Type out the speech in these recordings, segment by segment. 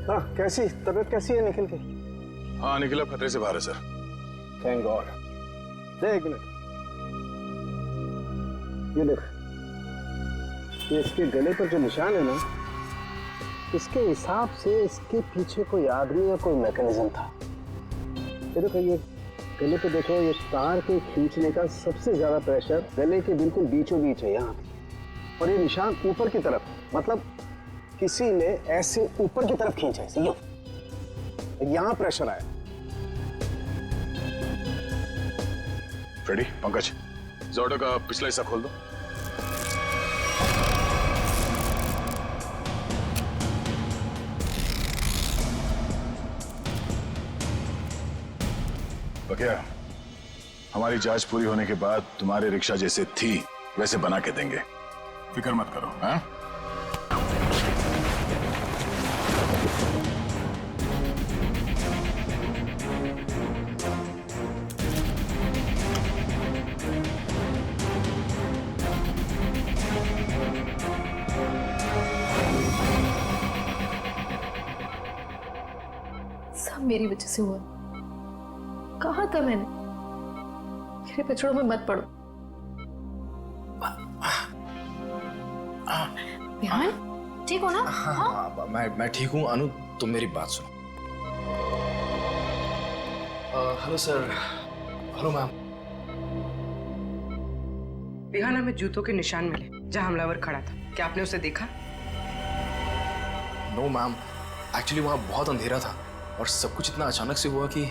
हाँ, कैसी तबीयत कैसी है निखिल की? हाँ, निखिल अब खतरे से बाहर है सर। Thank God. देख एक मिनट, ये देख, ये इसके गले पर जो निशान है ना, इसके हिसाब से इसके पीछे कोई आदमी या कोई मैकेनिज्म था। ये देखो, ये गले पे देखो, ये तार के खींचने का सबसे ज्यादा प्रेशर गले के बिल्कुल बीचों बीच है यहाँ, और ये निशान ऊपर की तरफ, मतलब किसी ने ऐसे ऊपर की तरफ खींचा है, सही, यहाँ प्रेशर आया। फ्रेडी, पंकज, जोडो का पिछला हिस्सा खोल दो। बकिया, हमारी जांच पूरी होने के बाद तुम्हारी रिक्शा जैसे थी वैसे बना के देंगे, फिक्र मत करो। हाँ? सब मेरी वजह से हुआ। कहा था मैंने, मेरे पछड़ों में मत पड़ो। विहान, ठीक हो ना? हाँ, मैं ठीक हूँ। अनु, तुम मेरी बात सुनो। Hello sir. Hello ma'am. Vihaan, हमें जूतों के निशान मिले जहां हमलावर खड़ा था। क्या आपने उसे देखा? नो मैम, एक्चुअली वहां बहुत अंधेरा था और सब कुछ इतना अचानक से हुआ कि,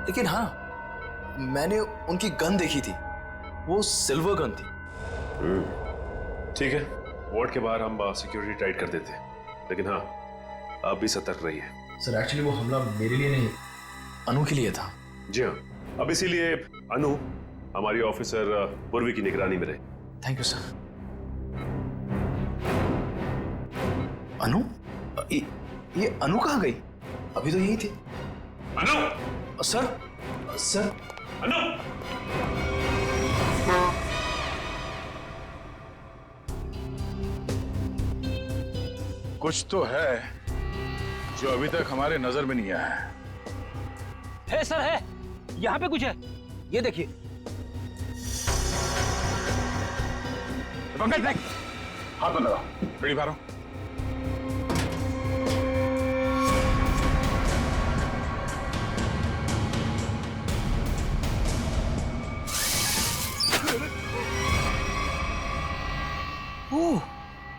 लेकिन हाँ, मैंने उनकी गन देखी थी। वो सिल्वर गन थी। ठीक है, वार्ड के बाहर हम सिक्योरिटी टाइट कर देते हैं, लेकिन हाँ, आप भी सतर्क रहिए। सर एक्चुअली वो हमला मेरे लिए नहीं, अनु के लिए था। जी हाँ, अब इसीलिए अनु हमारी ऑफिसर पूर्वी की निगरानी में रहे। Thank you sir. अनु? ये अनु कहाँ गई? अभी तो यही थी। अनु! Sir, sir. अनु! कुछ तो है जो अभी तक हमारे नजर में नहीं आया है। सर, है यहाँ पे कुछ है, ये देखिए। पंकज देख, हाथ में लगा, रेडी मारो। ओह,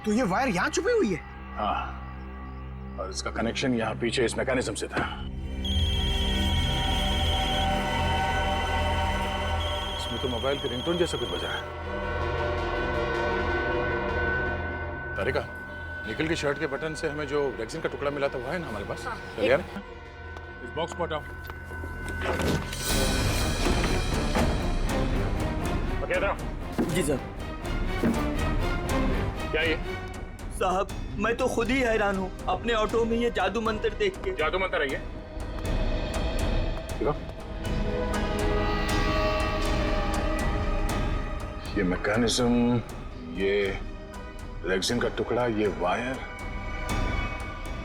तो ये वायर यहाँ छुपी हुई है? हाँ, और इसका कनेक्शन यहाँ पीछे इस मैकेनिज्म से था। इसमें तो मोबाइल के रिंगटोन जैसा कुछ बजा है। तारिका, निखिल की शर्ट के बटन से हमें जो रेक्सिन का टुकड़ा मिला था वो है ना हमारे पास? चल यार, इस बॉक्स को हटाओ। जी सर। क्या ये? साहब, मैं तो खुद ही हैरान हूँ अपने ऑटो में ये जादू मंत्र देख के। जादू मंत्र है ये मैकेनिज्म, ये रेक्सिन का टुकड़ा, ये वायर,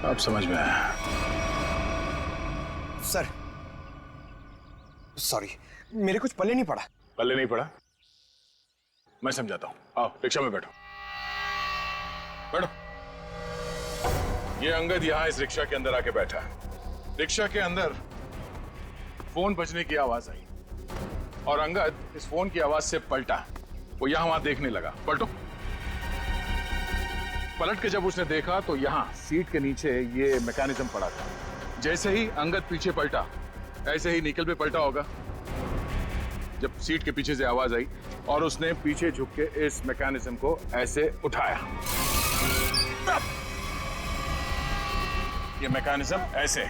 अब समझ में आया। सर, सॉरी, मेरे कुछ पल्ले नहीं पड़ा। पल्ले नहीं पड़ा? मैं समझाता हूँ, आओ रिक्शा में बैठो। बैठो। ये अंगद यहाँ इस रिक्शा के अंदर आके बैठा है। रिक्शा के अंदर फोन बजने की आवाज आई और अंगद इस फोन की आवाज से पलटा। वो यहाँ वहां देखने लगा। पलटो। पलट के जब उसने देखा तो यहाँ सीट के नीचे ये मैकेनिज्म पड़ा था। जैसे ही अंगद पीछे पलटा, ऐसे ही निखिल पे पलटा होगा। जब सीट के पीछे से आवाज आई और उसने पीछे झुक के इस मैकेनिज्म को ऐसे उठाया, ये मैकेनिज्म ऐसे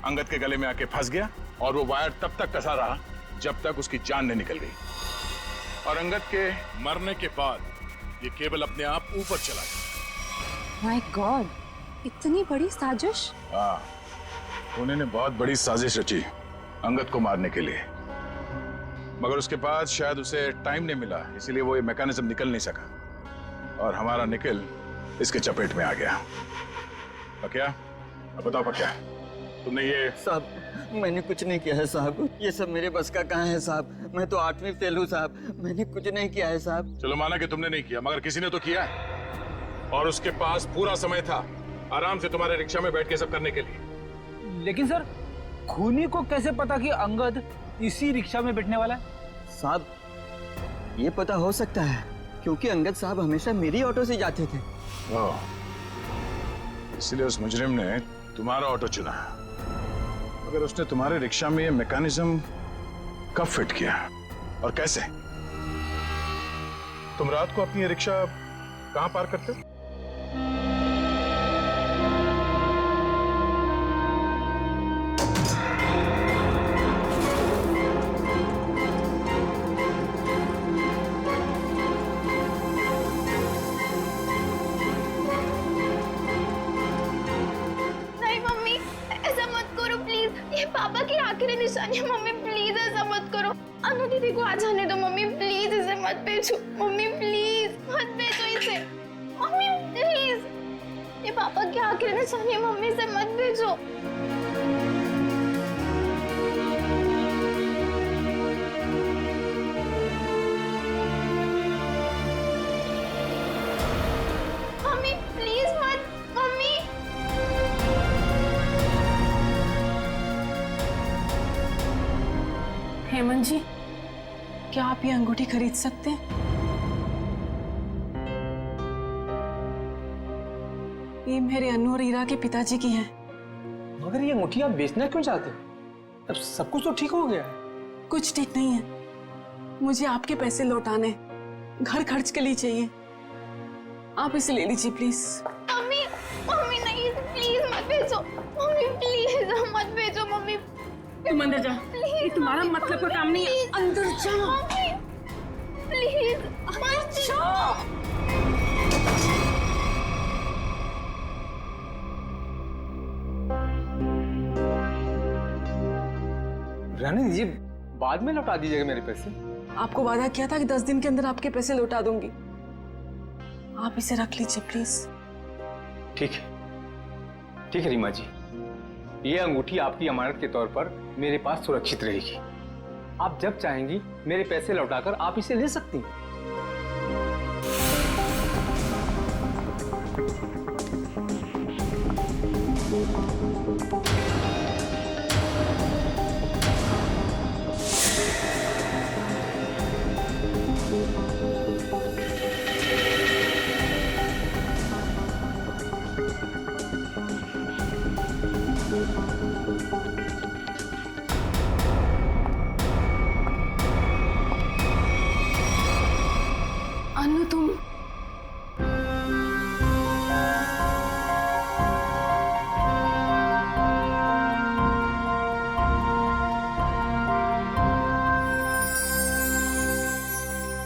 अंगद के गले में आके फंस गया और वो वायर तब तक कसा रहा जब तक उसकी जान नहीं निकल गई। और अंगद के मरने के बाद ये केबल अपने आप ऊपर चला गया। माय गॉड, इतनी बड़ी साजिश। हाँ, उन्होंने बहुत बड़ी साजिश रची अंगद को मारने के लिए, मगर उसके बाद शायद उसे टाइम नहीं मिला, इसीलिए वो ये मैकेनिज्म निकल नहीं सका। और हमारा निखिल इसके चपेट में आ गया। क्या? अब बताओ क्या तुमने ये? साहब मैंने कुछ नहीं किया है साहब, ये सब मेरे बस का कहाँ है साहब, मैं तो 8वीं फेल हूँ साहब, मैंने कुछ नहीं किया है साहब। चलो माना कि तुमने नहीं किया, मगर किसी ने तो किया है, और उसके पास पूरा समय था आराम से तुम्हारे रिक्शा में बैठ के सब करने के लिए। लेकिन सर, खूनी को कैसे पता कि अंगद इसी रिक्शा में बैठने वाला है? साहब ये पता हो सकता है क्योंकि अंगद साहब हमेशा मेरी ऑटो से जाते थे। इसलिए उस मुजरिम ने तुम्हारा ऑटो चुना। अगर उसने तुम्हारे रिक्शा में ये मैकेनिज्म कब फिट किया और कैसे? तुम रात को अपनी ये रिक्शा कहां पार्क करते हो? पापा की आखिरी निशानी। मम्मी प्लीज ऐसा मत करो, अनु दीदी को आ जाने दो। मम्मी प्लीज इसे मत भेजो, मम्मी प्लीज मत भेजो इसे, मम्मी प्लीज। ये पापा की आखिरी निशानी है, मम्मी से मत भेजो। मम्मी प्लीज मत, मम्मी। हेमंत जी, क्या आप ये अंगूठी खरीद सकते हैं? ये मेरे अनु और ईरा के पिताजी की है। मगर ये अंगूठी आप बेचना क्यों चाहते हो? अब सब कुछ तो ठीक हो गया है। कुछ ठीक नहीं है, मुझे आपके पैसे लौटाने, घर खर्च के लिए चाहिए। आप इसे ले लीजिए प्लीज। मम्मी मम्मी नहीं, प्लीज मत भेजो, मम्मी प्लीज मत भेजो। मम्मी तुम अंदर जा, ये तुम्हारा मतलब का काम नहीं है। अंदर जा मम्मी प्लीज मत जाओ। रहने दीजिए, बाद में लौटा दीजिएगा मेरे पैसे। आपको वादा किया था कि 10 दिन के अंदर आपके पैसे लौटा दूंगी। आप इसे रख लीजिए प्लीज। ठीक है रीमा जी, ये अंगूठी आपकी अमानत के तौर पर मेरे पास सुरक्षित रहेगी। आप जब चाहेंगी मेरे पैसे लौटाकर आप इसे ले सकती हैं। अनु तुम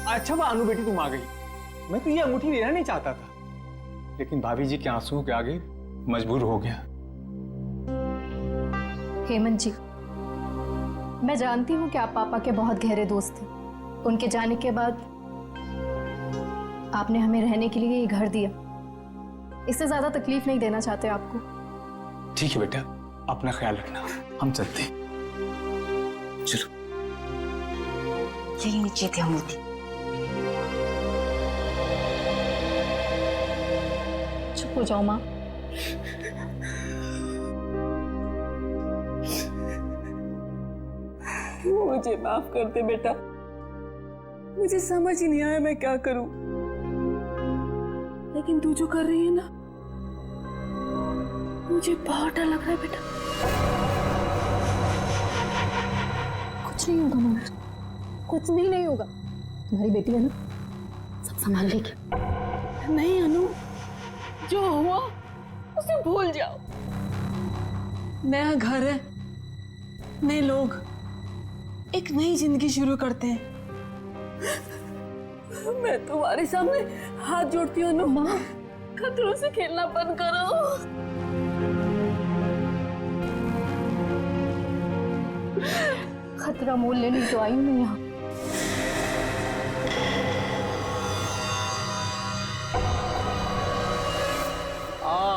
अच्छा वो अनु बेटी तुम आ गई। मैं तो ये अंगूठी लेना नहीं चाहता था, लेकिन भाभी जी के आंसू के आगे मजबूर हो गया। हेमंत जी, मैं जानती हूँ कि आप पापा के बहुत गहरे दोस्त थे। उनके जाने के बाद आपने हमें रहने के लिए ये घर दिया। इससे ज्यादा तकलीफ नहीं देना चाहते आपको। ठीक है बेटा, अपना ख्याल रखना, हम चलते हैं। चलो। यही नीचे थे अंगूठी। चुप हो जाओ माँ। मुझे माफ कर दे बेटा, मुझे समझ ही नहीं आया मैं क्या करूं। लेकिन तू जो कर रही है ना, मुझे बहुत डर लग रहा है बेटा। कुछ नहीं होगा मम्मी, कुछ भी नहीं होगा। तुम्हारी बेटी है ना, सब संभाल लेगी। नहीं अनु, जो हुआ उसे भूल जाओ। नया घर है, नए लोग, एक नई जिंदगी शुरू करते हैं। मैं तुम्हारे सामने हाथ जोड़ती हूँ अनु, माँ खतरों से खेलना बंद करो। खतरा मोल लेने तो आई हूँ मैं यहाँ।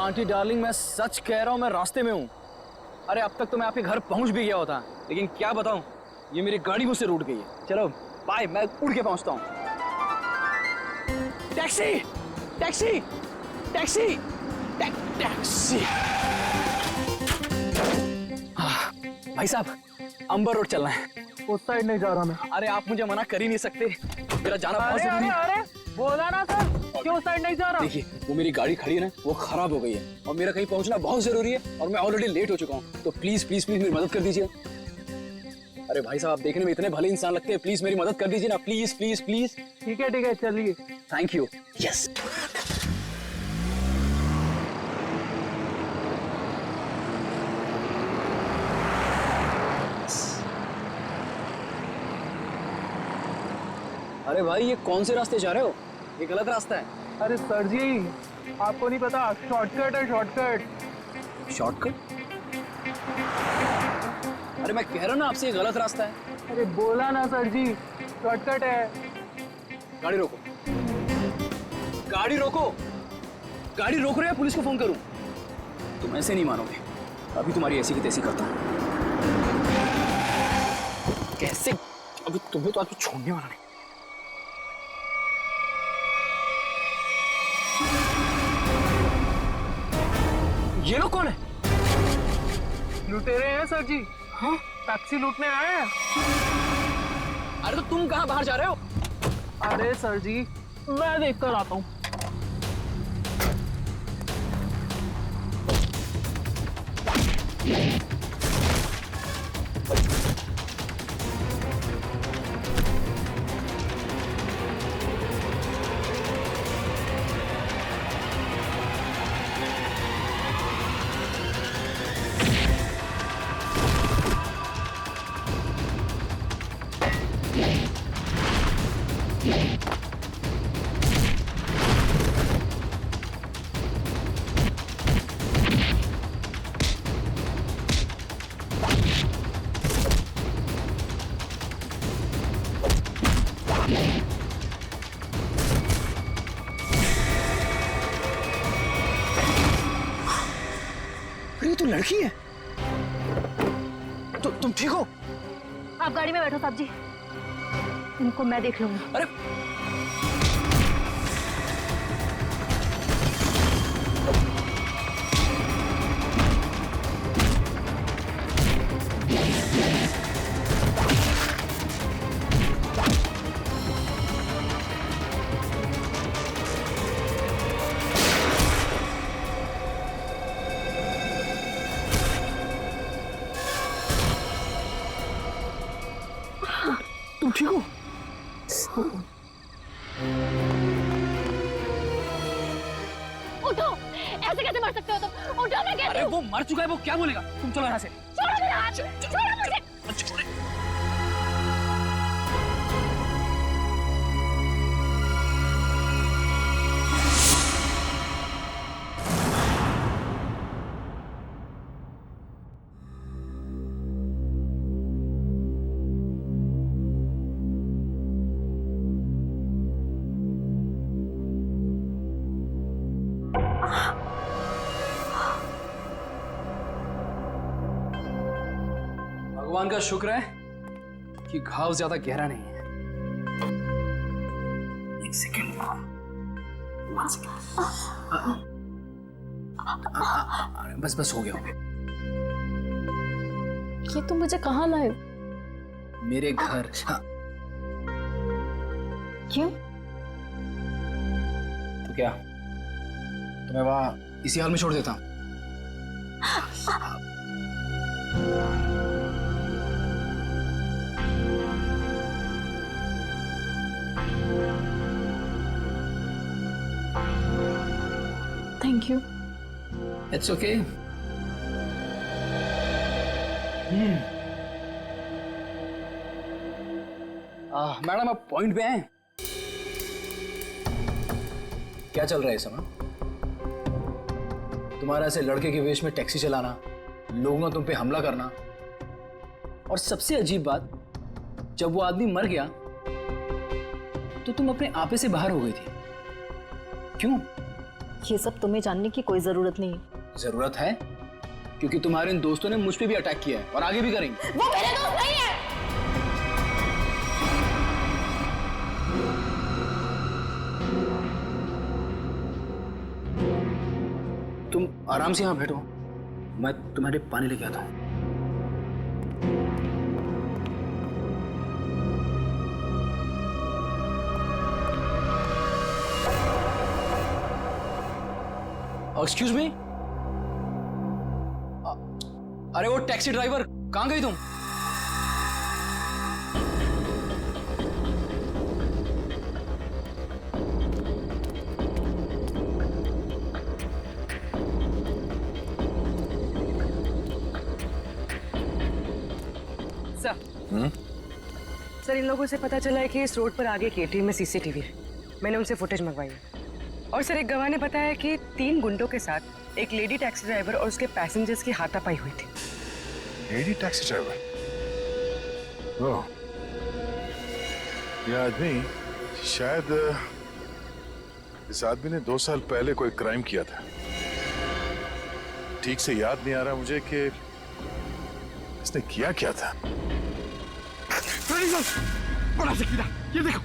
आंटी डार्लिंग, मैं सच कह रहा हूँ, मैं रास्ते में हूँ। अरे अब तक तो मैं आपके घर पहुँच भी गया होता, लेकिन क्या बताऊँ, ये मेरी गाड़ी मुझसे रूठ गई है। चलो बाय, मैं उड़ के पहुँचता हूँ। Taxi taxi taxi taxi. भाई साहब, अंबर रोड चलना है। उस साइड नहीं जा रहा मैं। अरे आप मुझे मना कर ही नहीं सकते, मेरा जाना बहुत जरूरी है। अरे बोला ना सर, क्यों साइड नहीं जा रहा? देखिए, वो मेरी गाड़ी खड़ी है ना, वो खराब हो गई है और मेरा कहीं पहुंचना बहुत जरूरी है और मैं ऑलरेडी लेट हो चुका हूँ। तो प्लीज प्लीज प्लीज मेरी मदद कर दीजिए। अरे भाई साहब, आप देखने में इतने भले इंसान लगते हैं, प्लीज मेरी मदद कर दीजिए ना, प्लीज प्लीज प्लीज। ठीक है चलिए। Thank you. यस। अरे भाई, ये कौन से रास्ते जा रहे हो? ये गलत रास्ता है। अरे सर जी, आपको नहीं पता, शॉर्टकट है शॉर्टकट। शॉर्टकट? अरे मैं कह रहा हूँ ना आपसे, ये गलत रास्ता है। अरे बोला ना सर जी, शॉर्टकट है। गाड़ी रोको, गाड़ी रोको, गाड़ी रोक रहे हैं, पुलिस को फोन करूं? तुम ऐसे नहीं मानोगे, अभी तुम्हारी ऐसी की तैसी करता हूं। कैसे? अभी तुम्हें तो आज छोड़ने वाला नहीं। ये लोग कौन है? लुटेरे हैं सर जी। हाँ? टैक्सी लूटने आए हैं। अरे तो तुम कहाँ बाहर जा रहे हो? अरे सर जी, मैं देख कर आता हूँ। अरे तो लड़की है। तो तुम ठीक हो? आप गाड़ी में बैठो साहब जी, इनको मैं देख लूंगी। अरे तुम ठीक हो? उठो, ऐसे कैसे मर सकते हो तुम? उठो, मैं कहती अरे हूँ। वो मर चुका है, वो क्या बोलेगा? तुम चलो यहाँ से। छोड़ो मेरा हाथ, छोड़ो मुझे। भगवान का शुक्र है कि घाव ज्यादा गहरा नहीं है। एक सेकेंड, बस बस हो गया, हो गया। ये तुम मुझे कहाँ लाए? मेरे घर। हाँ। क्यों? तो क्या तुम्हें वहां इसी हाल में छोड़ देता हूं? Thank you. It's okay. Madam, आप पॉइंट पे हैं? क्या चल रहा है इस समय? तुम्हारा ऐसे लड़के के वेश में टैक्सी चलाना, लोगों का तुम पे हमला करना, और सबसे अजीब बात, जब वो आदमी मर गया तो तुम अपने आपे से बाहर हो गई थी। क्यों? ये सब तुम्हें जानने की कोई जरूरत नहीं है। जरूरत है क्योंकि तुम्हारे इन दोस्तों ने मुझ पे भी अटैक किया है और आगे भी करेंगे। वो मेरे दोस्त नहीं है। तुम आराम से यहाँ बैठो, मैं तुम्हारे पानी लेके आता हूँ। एक्सक्यूज मी, अरे वो टैक्सी ड्राइवर, कहाँ गई तुम? सर, इन लोगों से पता चला है कि इस रोड पर आगे एक एटीएम में सीसीटीवी है। मैंने उनसे फुटेज मंगवाई है। और सर, एक गवाह ने बताया कि 3 गुंडों के साथ एक लेडी टैक्सी ड्राइवर और उसके पैसेंजर्स की हाथापाई हुई थी। Lady taxi driver? ओह, ये आदमी शायद इस आदमी ने 2 साल पहले कोई क्राइम किया था। ठीक से याद नहीं आ रहा मुझे कि इसने किया क्या था। बड़ा सा कीड़ा, ये देखो।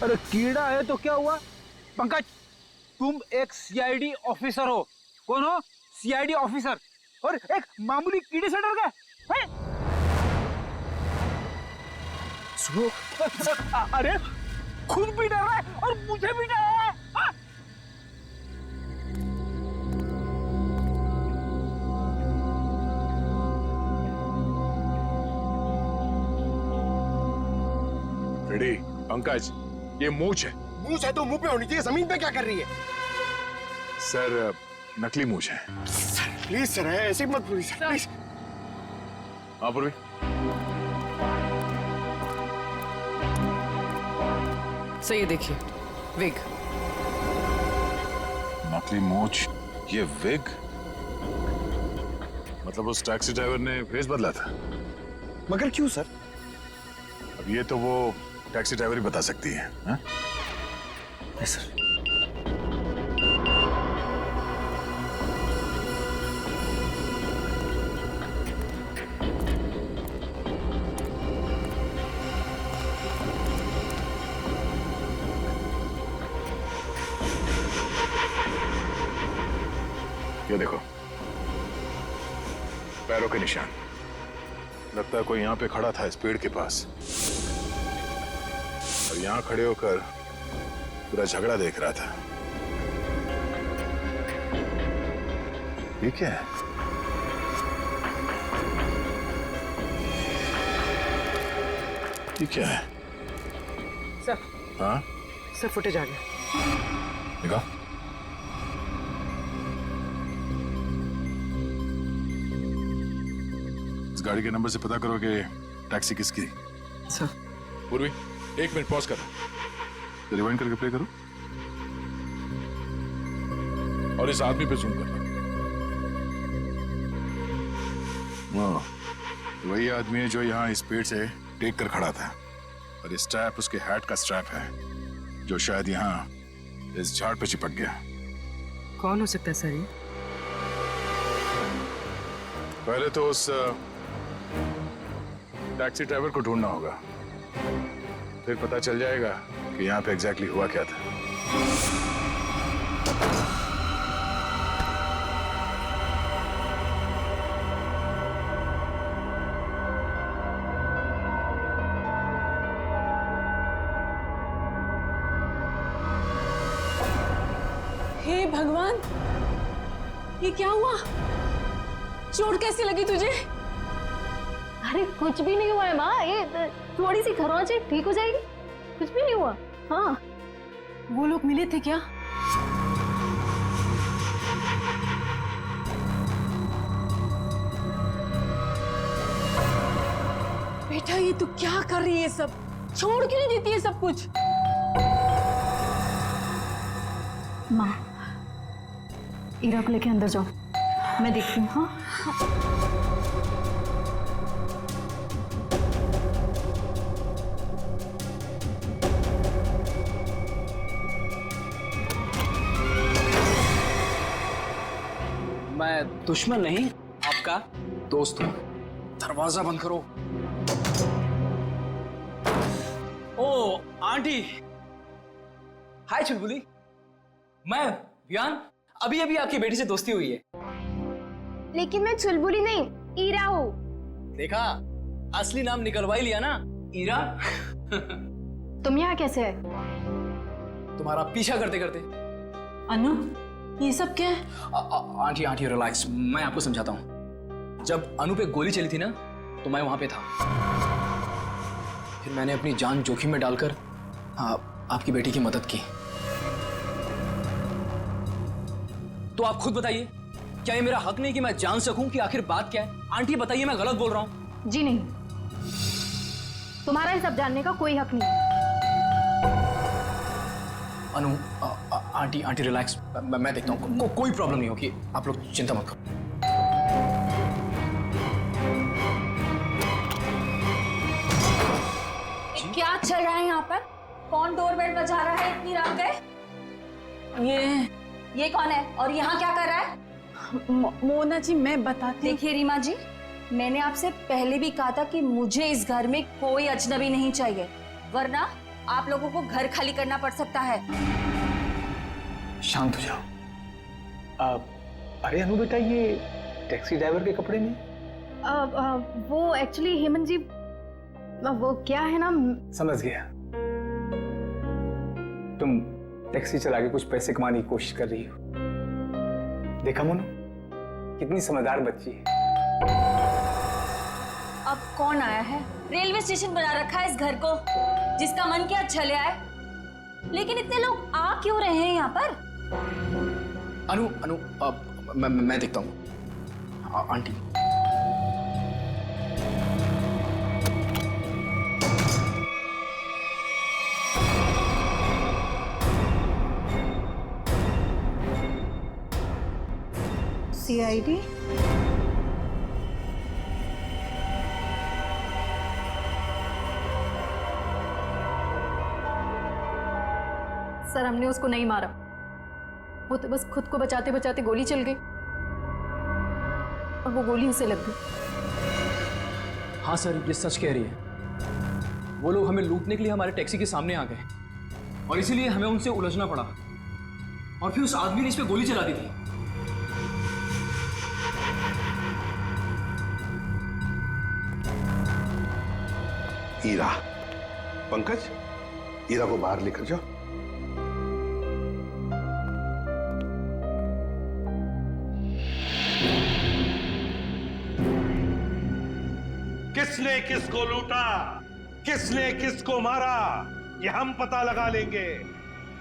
अरे कीड़ा है तो क्या हुआ? पंकज, तुम एक सीआईडी ऑफिसर हो। कौन हो? सीआईडी ऑफिसर, और एक मामूली कीड़े से डर गए हैं? सुनो, अरे खुद भी डर रहा है और मुझे भी डर रहा है। हाँ? रेडी, पंकज, ये मूंछ है। मूंछ है तो मुंह पे होनी चाहिए, जमीन पे क्या कर रही है? सर, नकली मूंछ है। प्लीज सर, ऐसे मत प्लीज। हाँ पूर्वी, सर ये देखिए, विग। नकली मूंछ, ये विग? मतलब उस टैक्सी ड्राइवर ने फेस बदला था? मगर क्यों सर? अब ये तो वो टैक्सी ड्राइवर ही बता सकती है। हाँ? सर, ये देखो, पैरों के निशान। लगता है कोई यहाँ पे खड़ा था इस पेड़ के पास, और यहाँ खड़े होकर पूरा झगड़ा देख रहा था। ये क्या है? ये क्या है? सर, हाँ? सर फुटेज आ गया। दिखाओ। इस गाड़ी के नंबर से पता करो कि टैक्सी किसकी। सर। पूर्वी, 1 मिनट पॉज करो, रिवाइंड करके प्ले करो और इस आदमी पे जूम करना। वही आदमी है जो यहाँ इस पेड़ से टेक कर खड़ा था, और ये स्ट्रैप उसके हैट का स्ट्रैप है जो शायद यहाँ इस झाड़ पे चिपक गया। कौन हो सकता है सर ये? पहले तो उस टैक्सी ड्राइवर को ढूंढना होगा, फिर पता चल जाएगा कि यहाँ पे एग्जैक्टली हुआ क्या था। हे भगवान, ये क्या हुआ? चोट कैसी लगी तुझे? अरे कुछ भी नहीं हुआ है माँ, ये थोड़ी सी खरोंच है, ठीक हो जाएगी। कुछ भी नहीं हुआ। हाँ, वो लोग मिले थे क्या? बेटा ये तू क्या कर रही है? सब छोड़ क्यों नहीं देती है सब कुछ? माँ, ईरा को लेके अंदर जाओ, मैं देखती हूँ। हाँ, मैं दुश्मन नहीं, आपका दोस्त हूँ। दरवाजा बंद करो। ओ आंटी, हाय चुलबुली। मैं वियान, अभी अभी आपकी बेटी से दोस्ती हुई है। लेकिन मैं चुलबुली नहीं, ईरा हूँ। देखा, असली नाम निकलवा ही लिया ना, ईरा। तुम यहाँ कैसे आए? तुम्हारा पीछा करते करते। अनु, ये सब क्या है? आंटी आंटी रिलैक्स, मैं आपको समझाता हूँ। जब अनु पे गोली चली थी ना, तो मैं वहां पे था। फिर मैंने अपनी जान जोखिम में डालकर आपकी बेटी की मदद की। तो आप खुद बताइए, क्या ये मेरा हक नहीं कि मैं जान सकूं कि आखिर बात क्या है? आंटी बताइए, मैं गलत बोल रहा हूं? जी नहीं, तुम्हारा ये सब जानने का कोई हक नहीं। अनु, आंटी आंटी रिलैक्स, मैं देखता हूँ। कोई प्रॉब्लम नहीं होगी, आप लोग चिंता मत करो। क्या चल रहा है यहाँ पर? कौन डोरबेल बजा रहा है इतनी रात गए? ये कौन है और यहाँ क्या कर रहा है? मोना जी, मैं बताती। देखिए रीमा जी, मैंने आपसे पहले भी कहा था कि मुझे इस घर में कोई अजनबी नहीं चाहिए, वरना आप लोगों को घर खाली करना पड़ सकता है। शांत हो जाओ। अरे अनु बेटा, ये टैक्सी ड्राइवर के कपड़े में? वो एक्चुअली हेमंत जी, वो क्या है ना। समझ गया, तुम टैक्सी चला के कुछ पैसे कमाने की कोशिश कर रही हो। देखा मोनू, कितनी समझदार बच्ची है। अब कौन आया है? रेलवे स्टेशन बना रखा है इस घर को, जिसका मन किया चले आए। लेकिन इतने लोग आ क्यों रहे हैं यहाँ पर? अनु अनु, मैं देखता हूँ। Aunty, CID? सर, हमने उसको नहीं मारा, वो तो बस खुद को बचाते बचाते गोली चल गई और वो गोली उसे लग गई। हाँ सर, ये सच कह रही है। वो लोग हमें लूटने के लिए हमारे टैक्सी के सामने आ गए और इसीलिए हमें उनसे उलझना पड़ा, और फिर उस आदमी ने इस पे गोली चला दी थी। ईरा, पंकज, ईरा को बाहर लेकर जाओ। किसने किसको लूटा, किसने किसको मारा, ये हम पता लगा लेंगे,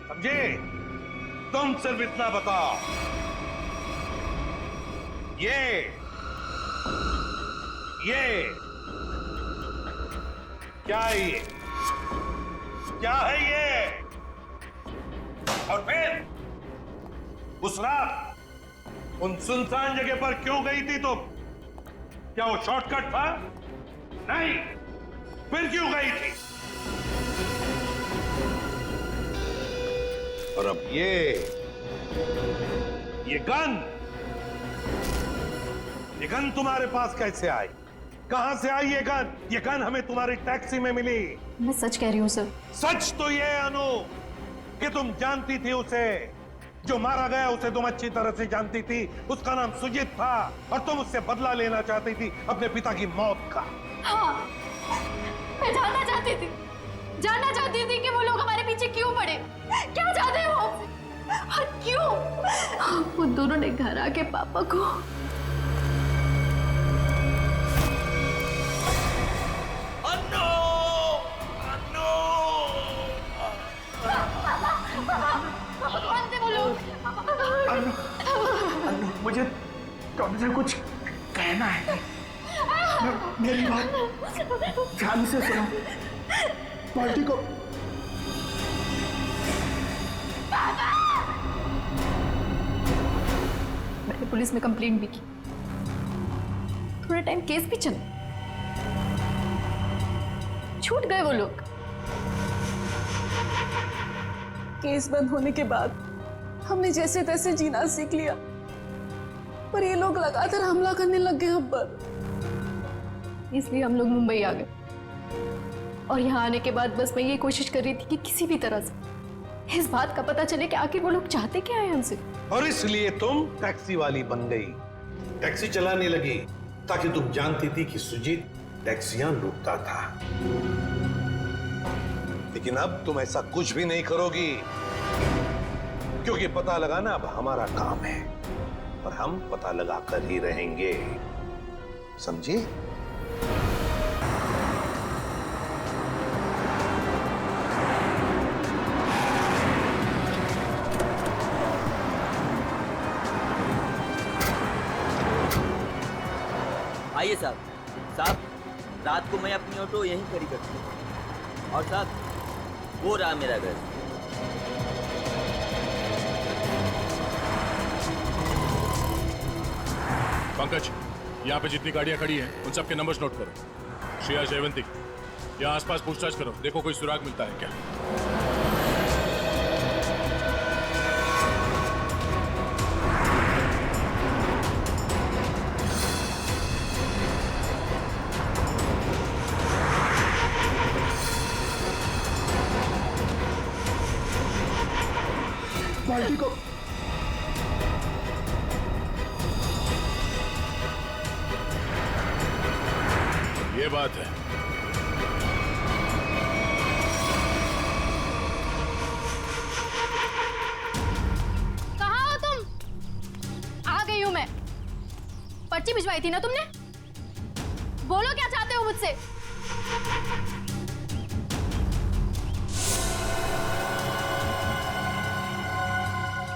समझे? तुम सिर्फ इतना बताओ, ये क्या है? ये क्या है ये? और फिर उस रात उन सुनसान जगह पर क्यों गई थी तुम? क्या वो शॉर्टकट था? नहीं, फिर क्यों गई थी? और अब ये गन तुम्हारे पास कैसे आई? कहां से आई ये गन? ये गन हमें तुम्हारी टैक्सी में मिली। मैं सच कह रही हूँ सर। सच तो ये है अनु कि तुम जानती थी उसे, जो मारा गया उसे तुम अच्छी तरह से जानती थी। उसका नाम सुजीत था और तुम उससे बदला लेना चाहती थी अपने पिता की मौत का। हाँ, मैं जानना चाहती थी कि वो लोग हमारे पीछे क्यों पड़े, क्या चाहते वो और क्यों। वो दोनों ने घर आके पापा को मुझे तुमसे कुछ कहना है। मेरी बात ध्यान से सुनो। पार्टी को मैंने पुलिस में कंप्लेंट भी की, थोड़ा टाइम केस भी चला, छूट गए वो लोग। केस बंद होने के बाद हमने जैसे तैसे जीना सीख लिया। पर ये लोग लगातार हमला करने लग गए हम पर। इसलिए हम लोग मुंबई आ गए और यहाँ आने के बाद बस मैं ये कोशिश कर रही थी कि किसी भी तरह से इस बात का पता चले कि आखिर वो लोग चाहते क्या है हमसे। और इसलिए तुम टैक्सी वाली बन गई, टैक्सी चलाने लगी, ताकि तुम जानती थी कि सुजीत टैक्सियां लूटता था। लेकिन अब तुम ऐसा कुछ भी नहीं करोगी, क्योंकि पता लगाना अब हमारा काम है और हम पता लगा कर ही रहेंगे, समझी? आइए साहब। साहब, रात को मैं अपनी ऑटो यहीं खड़ी करती हूँ। और साहब, वो रहा मेरा घर। पंकज, यहाँ पे जितनी गाड़ियाँ खड़ी हैं, उन सबके नंबर्स नोट करो। श्रेया, जयवंती, यहाँ आसपास पूछताछ करो, देखो कोई सुराग मिलता है क्या। बाल्टी को ये बात है। कहाँ हो तुम? आ गई हूं मैं। पर्ची भिजवाई थी ना तुमने? बोलो क्या चाहते हो मुझसे?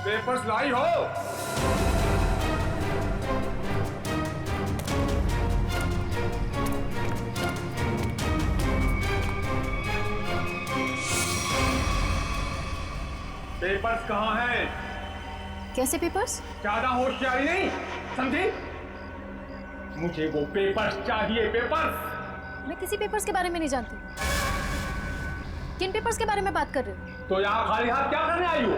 पेपर्स लाई हो? पेपर्स कहाँ हैं? कैसे पेपर्स? ज्यादा होशियारी नहीं, समझी? मुझे वो पेपर्स चाहिए, पेपर्स। मैं किसी पेपर्स के बारे में नहीं जानती। किन पेपर्स के बारे में बात कर रहे हो? तो यहाँ खाली हाथ क्या करने आई हो?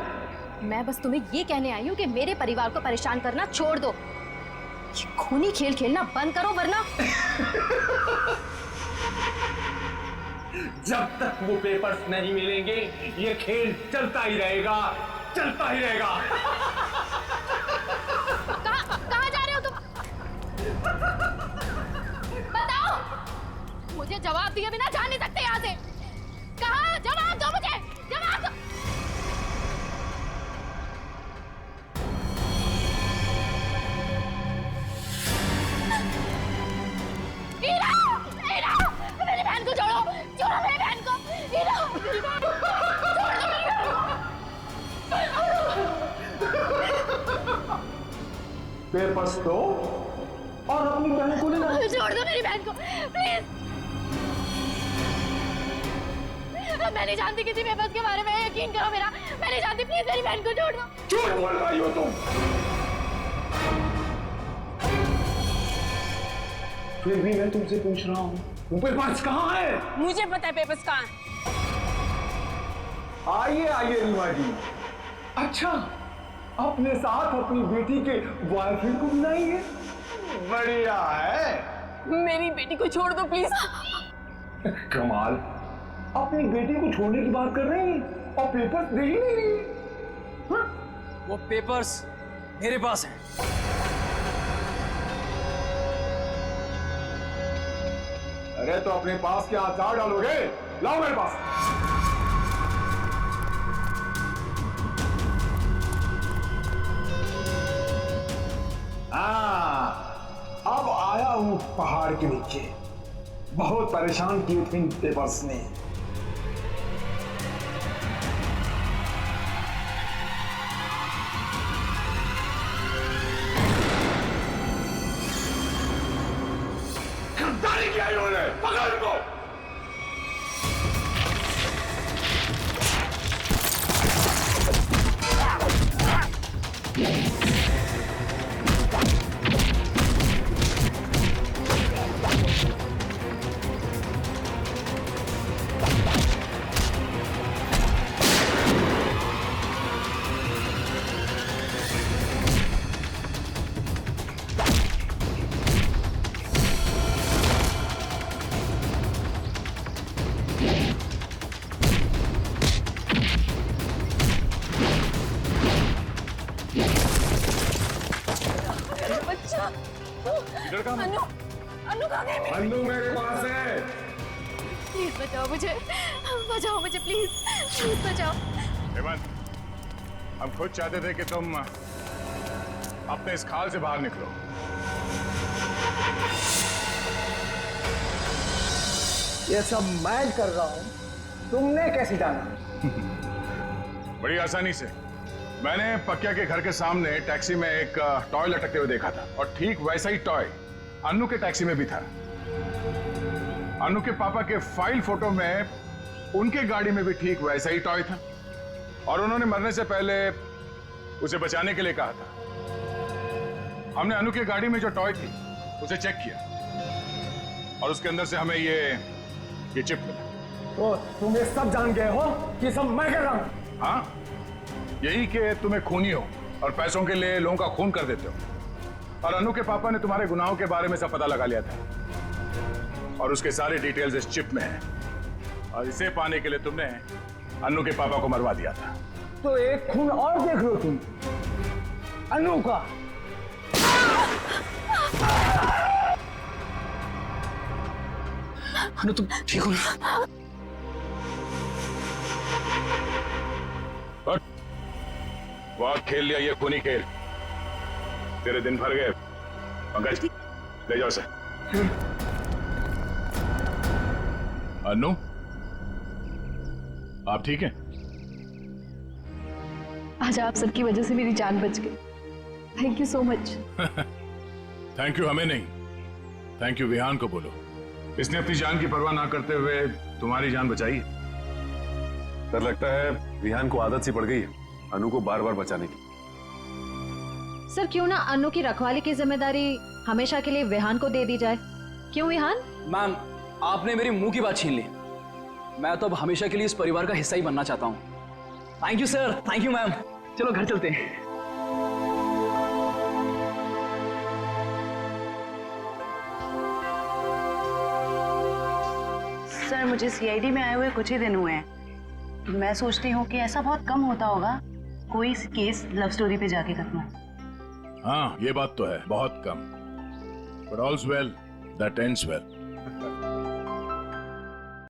मैं बस तुम्हें ये कहने आई हूँ कि मेरे परिवार को परेशान करना छोड़ दो। ये खूनी खेल खेलना बंद करो, वरना जब तक वो पेपर्स नहीं मिलेंगे ये खेल चलता ही रहेगा, चलता ही रहेगा। कहाँ जा रहे हो तुम? बताओ, मुझे जवाब दिए बिना जा नहीं सकते यहाँ से। कहाँ? जवाब दो मुझे, जवाब दो। हीरा, हीरा, मेरी बहन को छोड़ो, छोड़ो मेरी बहन को। हीरा, मेरी बहन को छोड़ दो, मेरी बहन को। पेपर्स दो और अपनी बहन को ले लो। छोड़ दो मेरी बहन को, प्लीज। मैं नहीं जानती किसी पेपर्स के बारे में, यकीन करो मेरा। मैं नहीं जानती, प्लीज मेरी बहन को छोड़ दो। झूठ बोल रही हो तुम। फिर भी मैं तुमसे पूछ रहा हूँ, वो पेपर्स कहाँ है? मुझे पता है पेपर्स कहाँ है। आइए आइए रीमा जी। अच्छा, अपने साथ अपनी बेटी के बॉयफ्रेंड को बुलाइए। बढ़िया है। मेरी बेटी को छोड़ दो प्लीज। कमाल, अपनी बेटी को छोड़ने की बात कर रही हैं और पेपर्स दे ही नहीं रही। वो पेपर्स मेरे पास हैं। अरे तो अपने पास क्या आचार डालोगे? लाओ मेरे पास। अब आया हूं पहाड़ के नीचे। बहुत परेशान किए थे इन पेपर्स ने। गद्दारी किया इन्होंने, पकड़ इनको। बच्चा इधर कहाँ? अनु अनु कहाँ गई मेरी? अन्नू मेरे पास है। प्लीज बचाओ मुझे, बचाओ मुझे, प्लीज प्लीज बचाओ। हेमंत, हम खुद चाहते थे कि तुम अपने इस खाल से बाहर निकलो। ये सब मैं कर रहा हूँ, तुमने कैसे जाना? बड़ी आसानी से। मैंने पक्या के घर के सामने टैक्सी में एक टॉय लटकते हुए देखा था, और ठीक वैसा ही टॉय अन्नू के टैक्सी में भी था। अन्नू के पापा के फाइल फोटो में उनके गाड़ी में भी ठीक वैसा ही टॉय था, और उन्होंने मरने से पहले उसे बचाने के लिए कहा था। हमने अन्नू की गाड़ी में जो टॉय थी उसे चेक किया, और उसके अंदर से हमें ये चिप मिला। तो तुम ये सब जान गए हो कि सब मैं कर रहा हूँ? हाँ, यही कि तुम्हें खूनी हो और पैसों के लिए लोगों का खून कर देते हो। और अन्नू के पापा ने तुम्हारे गुनाहों के बारे में सब पता लगा लिया था, और उसके सारे डिटेल्स इस चिप में हैं, और इसे पाने के लिए तुमने अन्नू के पापा को मरवा दिया था। तो एक खून और देख लो तुम, अनु का। अनु तुम ठीक हो ना? बहुत खेल लिया ये खूनी खेल, तेरे दिन भर गए। पंकज, ले जाओ उसे। अन्नू, आप ठीक हैं? आज आप सबकी वजह से मेरी जान बच गई। Thank you so much. Thank you हमें नहीं, थैंक यू विहान को बोलो। इसने अपनी जान की परवाह ना करते हुए तुम्हारी जान बचाई। डर लगता है विहान को आदत सी पड़ गई है अनु को बार बार बचाने की। सर, क्यों ना अनु की रखवाली की जिम्मेदारी हमेशा के लिए विहान को दे दी जाए? क्यों विहान? मैम, आपने मेरी मुंह की बात छीन ली। मैं तो अब हमेशा के लिए इस परिवार का हिस्सा ही बनना चाहता हूँ। Thank you sir, thank you ma'am. चलो घर चलते हैं। सर, मुझे सीआईडी में आए हुए कुछ ही दिन हुए हैं। मैं सोचती हूँ कि ऐसा बहुत कम होता होगा कोई केस लव स्टोरी पे जाके खत्म। हाँ, ये बात तो है, बहुत कम। But all's well that ends well.